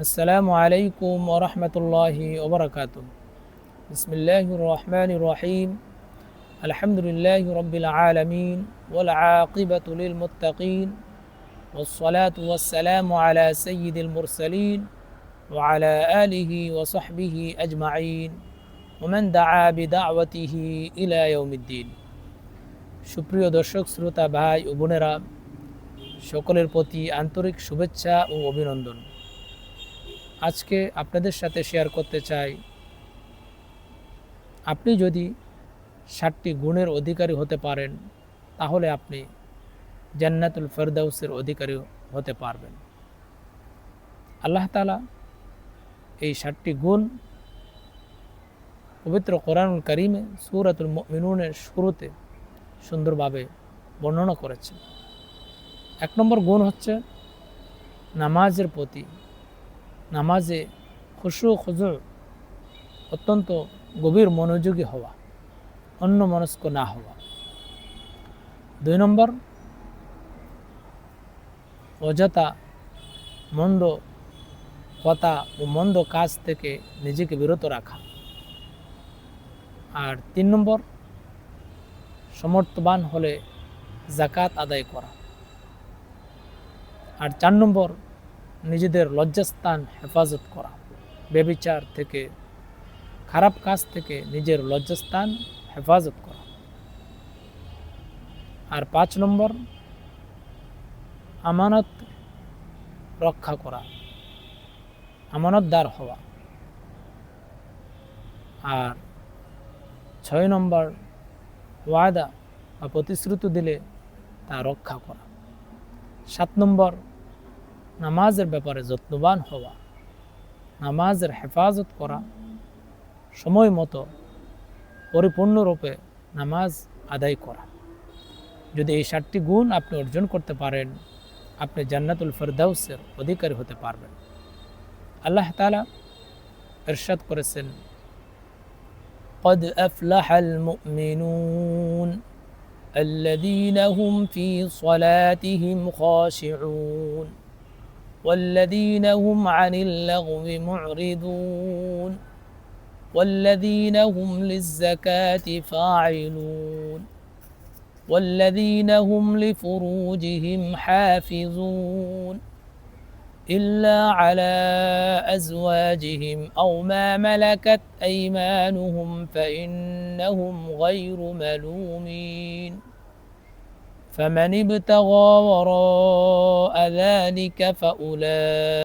আসসালামু আলাইকুম ওরহমতুল্লাহি ওবরাকাতু। বিসমিল্লাহির রহমানির রহিম। আলহামদুলিল্লাহি রাব্বিল আলামিন ওয়াল আকিবাতু লিল মুত্তাকিন ওয়াসসালাতু ওয়াসসালামু আলা সাইয়্যিদিল মুরসালিন ওয়া আলা আলিহি ওয়া সাহবিহি আজমাইন ওয়া মান দাআ বিদাওয়াতিহি ইলা ইয়াউমিদ্দিন। সুপ্রিয় দর্শক শ্রোতা ভাই ও বোনেরা, সকলের প্রতি আন্তরিক শুভেচ্ছা ও অভিনন্দন। আজকে আপনাদের সাথে শেয়ার করতে চাই, আপনি যদি 7টি গুণের অধিকারী হতে পারেন তাহলে আপনি জান্নাতুল ফেরদাউসের অধিকারী হতে পারবেন। আল্লাহ তাআলা এই 7টি গুণ পবিত্র কোরআনুল কারীমে সূরাতুল মুমিনুনের শুরুতে সুন্দরভাবে বর্ণনা করেছেন। 1 নম্বর গুণ হচ্ছে নামাজের প্রতি, নামাজে খুশু খুজু, অত্যন্ত গভীর মনোযোগী হওয়া, অন্যমনস্ক না হওয়া। 2 নম্বর, অযথা মন্দ কথা ও মন্দ কাজ থেকে নিজেকে বিরত রাখা। আর 3 নম্বর, সমর্থবান হলে যাকাত আদায় করা। আর 4 নম্বর, নিজেদের লজ্জাস্থান হেফাজত করা, ব্যভিচার থেকে, খারাপ কাজ থেকে নিজের লজ্জাস্থান হেফাজত করা। আর 5 নম্বর, আমানত রক্ষা করা, আমানতদার হওয়া। আর 6 নম্বর, ওয়াদা বা প্রতিশ্রুতি দিলে তা রক্ষা করা। 7 নম্বর, নামাজের ব্যাপারে যত্নবান হওয়া, নামাজের হেফাজত করা, সময় মতো পরিপূর্ণরূপে নামাজ আদায় করা। যদি এই 7টি গুণ আপনি অর্জন করতে পারেন, আপনি জান্নাতুল ফেরদাউসের অধিকারী হতে পারবেন। আল্লাহ তাআলা ইরশাদ করেছেন, قد أفلح المؤمنون الذين هم في صلاتهم خاشعون والذين هم عن اللغو معرضون والذين هم للزكاة فاعلون والذين هم لفروجهم حافظون إلا على أزواجهم أو ما ملكت أيمانهم فإنهم غير ملومين فمن ابتغى وراء ذلك فأولئك